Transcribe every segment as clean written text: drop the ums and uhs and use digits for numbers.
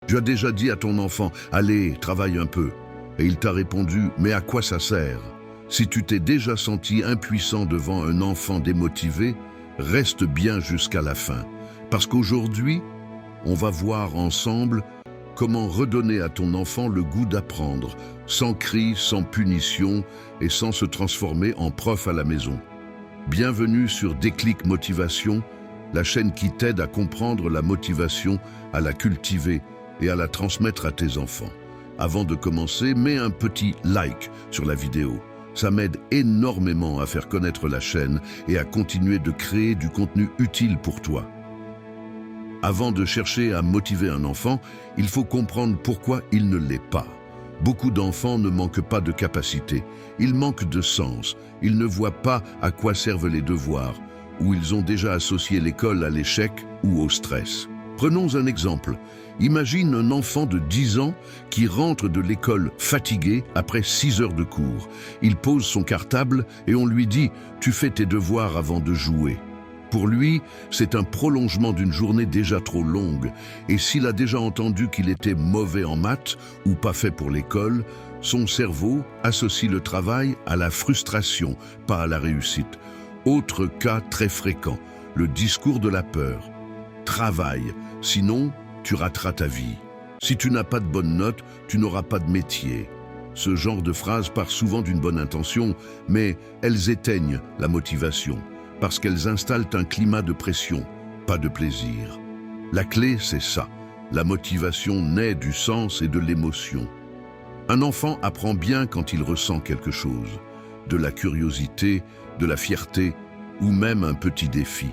Tu as déjà dit à ton enfant « Allez, travaille un peu ». Et il t'a répondu « Mais à quoi ça sert ?» Si tu t'es déjà senti impuissant devant un enfant démotivé, reste bien jusqu'à la fin. Parce qu'aujourd'hui, on va voir ensemble comment redonner à ton enfant le goût d'apprendre, sans cris, sans punition et sans se transformer en prof à la maison. Bienvenue sur Déclic Motivation, la chaîne qui t'aide à comprendre la motivation, à la cultiver et à la transmettre à tes enfants. Avant de commencer, mets un petit like sur la vidéo. Ça m'aide énormément à faire connaître la chaîne et à continuer de créer du contenu utile pour toi. Avant de chercher à motiver un enfant, il faut comprendre pourquoi il ne l'est pas. Beaucoup d'enfants ne manquent pas de capacité, ils manquent de sens, ils ne voient pas à quoi servent les devoirs, ou ils ont déjà associé l'école à l'échec ou au stress. Prenons un exemple. Imagine un enfant de 10 ans qui rentre de l'école fatigué après 6 heures de cours. Il pose son cartable et on lui dit « Tu fais tes devoirs avant de jouer ». Pour lui, c'est un prolongement d'une journée déjà trop longue. Et s'il a déjà entendu qu'il était mauvais en maths ou pas fait pour l'école, son cerveau associe le travail à la frustration, pas à la réussite. Autre cas très fréquent, le discours de la peur. Travaille, sinon tu rateras ta vie. Si tu n'as pas de bonnes notes, tu n'auras pas de métier. Ce genre de phrase part souvent d'une bonne intention, mais elles éteignent la motivation, parce qu'elles installent un climat de pression, pas de plaisir. La clé, c'est ça. La motivation naît du sens et de l'émotion. Un enfant apprend bien quand il ressent quelque chose, de la curiosité, de la fierté ou même un petit défi.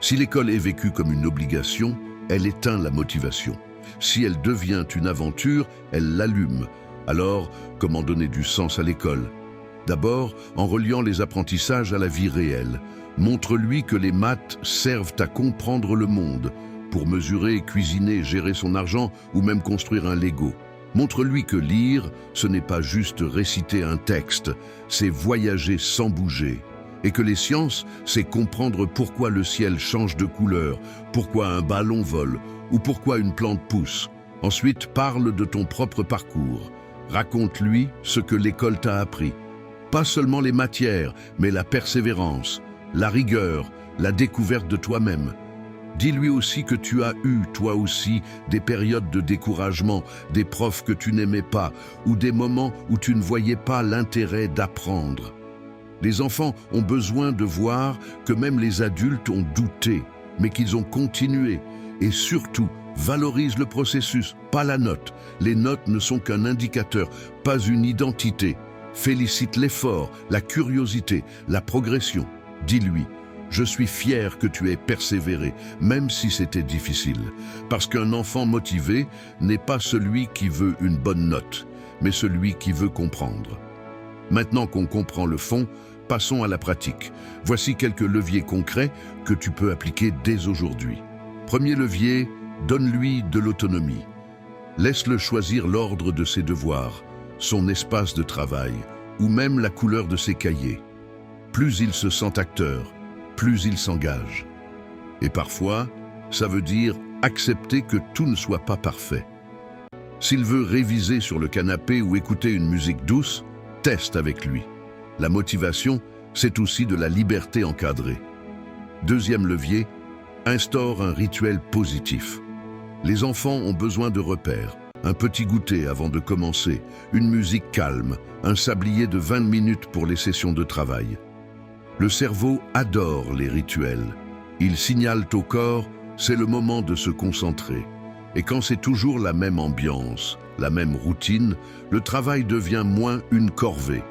Si l'école est vécue comme une obligation, elle éteint la motivation. Si elle devient une aventure, elle l'allume. Alors, comment donner du sens à l'école? D'abord, en reliant les apprentissages à la vie réelle. Montre-lui que les maths servent à comprendre le monde, pour mesurer, cuisiner, gérer son argent ou même construire un Lego. Montre-lui que lire, ce n'est pas juste réciter un texte, c'est voyager sans bouger. Et que les sciences, c'est comprendre pourquoi le ciel change de couleur, pourquoi un ballon vole ou pourquoi une plante pousse. Ensuite, parle de ton propre parcours. Raconte-lui ce que l'école t'a appris. Pas seulement les matières, mais la persévérance, la rigueur, la découverte de toi-même. Dis-lui aussi que tu as eu, toi aussi, des périodes de découragement, des profs que tu n'aimais pas, ou des moments où tu ne voyais pas l'intérêt d'apprendre. Les enfants ont besoin de voir que même les adultes ont douté, mais qu'ils ont continué. Et surtout, valorise le processus, pas la note. Les notes ne sont qu'un indicateur, pas une identité. Félicite l'effort, la curiosité, la progression. Dis-lui, je suis fier que tu aies persévéré, même si c'était difficile. Parce qu'un enfant motivé n'est pas celui qui veut une bonne note, mais celui qui veut comprendre. Maintenant qu'on comprend le fond, passons à la pratique. Voici quelques leviers concrets que tu peux appliquer dès aujourd'hui. Premier levier, donne-lui de l'autonomie. Laisse-le choisir l'ordre de ses devoirs, son espace de travail ou même la couleur de ses cahiers. Plus il se sent acteur, plus il s'engage. Et parfois, ça veut dire accepter que tout ne soit pas parfait. S'il veut réviser sur le canapé ou écouter une musique douce, teste avec lui. La motivation, c'est aussi de la liberté encadrée. Deuxième levier, instaure un rituel positif. Les enfants ont besoin de repères. Un petit goûter avant de commencer, une musique calme, un sablier de 20 minutes pour les sessions de travail. Le cerveau adore les rituels. Ils signalent au corps, c'est le moment de se concentrer. Et quand c'est toujours la même ambiance, la même routine, le travail devient moins une corvée,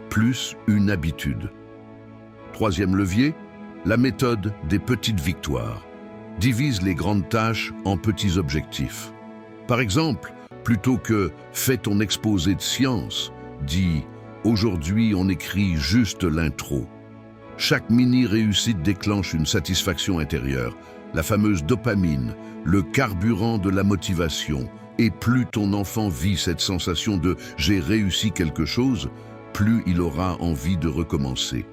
plus une habitude. Troisième levier, la méthode des petites victoires. Divise les grandes tâches en petits objectifs. Par exemple, plutôt que « fais ton exposé de science », dis « aujourd'hui on écrit juste l'intro ». Chaque mini-réussite déclenche une satisfaction intérieure, la fameuse dopamine, le carburant de la motivation. Et plus ton enfant vit cette sensation de « j'ai réussi quelque chose », plus il aura envie de recommencer.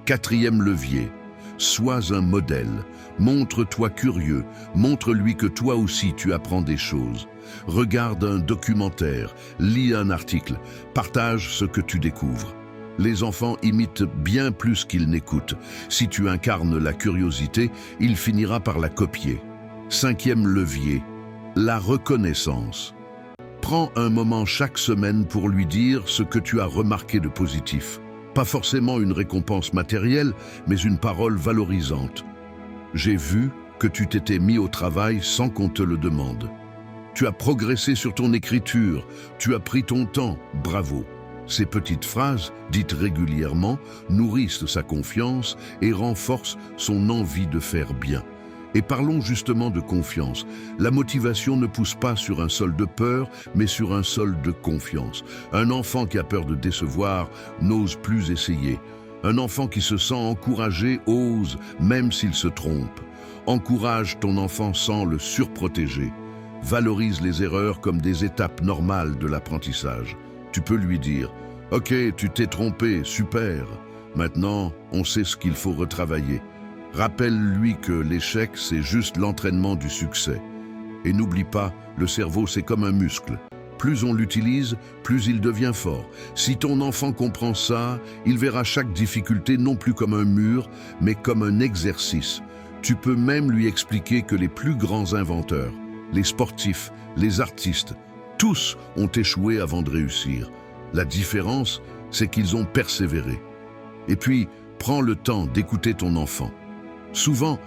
Quatrième levier, Sois un modèle. Montre-toi curieux. Montre-lui que toi aussi tu apprends des choses. Regarde un documentaire, lis un article, partage ce que tu découvres. Les enfants imitent bien plus qu'ils n'écoutent. Si tu incarnes la curiosité, il finira par la copier. 5e levier, la reconnaissance. Prends un moment chaque semaine pour lui dire ce que tu as remarqué de positif. Pas forcément une récompense matérielle, mais une parole valorisante. J'ai vu que tu t'étais mis au travail sans qu'on te le demande. Tu as progressé sur ton écriture, tu as pris ton temps, bravo. Ces petites phrases, dites régulièrement, nourrissent sa confiance et renforcent son envie de faire bien. Et parlons justement de confiance. La motivation ne pousse pas sur un sol de peur, mais sur un sol de confiance. Un enfant qui a peur de décevoir n'ose plus essayer. Un enfant qui se sent encouragé ose, même s'il se trompe. Encourage ton enfant sans le surprotéger. Valorise les erreurs comme des étapes normales de l'apprentissage. Tu peux lui dire « Ok, tu t'es trompé, super. Maintenant, on sait ce qu'il faut retravailler. » Rappelle-lui que l'échec, c'est juste l'entraînement du succès. Et n'oublie pas, le cerveau, c'est comme un muscle. Plus on l'utilise, plus il devient fort. Si ton enfant comprend ça, il verra chaque difficulté non plus comme un mur, mais comme un exercice. Tu peux même lui expliquer que les plus grands inventeurs, les sportifs, les artistes, tous ont échoué avant de réussir. La différence, c'est qu'ils ont persévéré. Et puis, prends le temps d'écouter ton enfant. Souvent,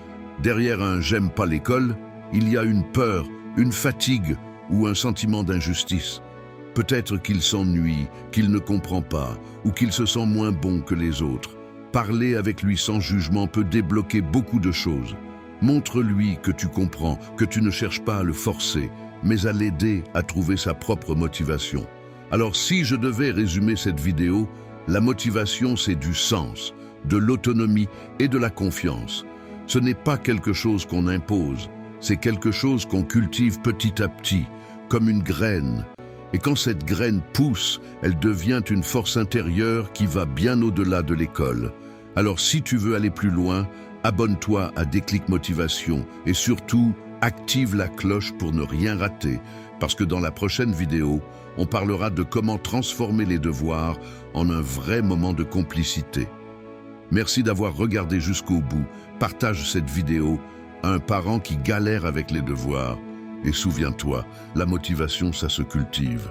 derrière un « j'aime pas l'école », il y a une peur, une fatigue ou un sentiment d'injustice. Peut-être qu'il s'ennuie, qu'il ne comprend pas ou qu'il se sent moins bon que les autres. Parler avec lui sans jugement peut débloquer beaucoup de choses. Montre-lui que tu comprends, que tu ne cherches pas à le forcer, mais à l'aider à trouver sa propre motivation. Alors si je devais résumer cette vidéo, la motivation c'est du sens, de l'autonomie et de la confiance. Ce n'est pas quelque chose qu'on impose, c'est quelque chose qu'on cultive petit à petit, comme une graine. Et quand cette graine pousse, elle devient une force intérieure qui va bien au-delà de l'école. Alors si tu veux aller plus loin, abonne-toi à Déclic Motivation et surtout, active la cloche pour ne rien rater, parce que dans la prochaine vidéo, on parlera de comment transformer les devoirs en un vrai moment de complicité. Merci d'avoir regardé jusqu'au bout. Partage cette vidéo à un parent qui galère avec les devoirs. Et souviens-toi, la motivation, ça se cultive.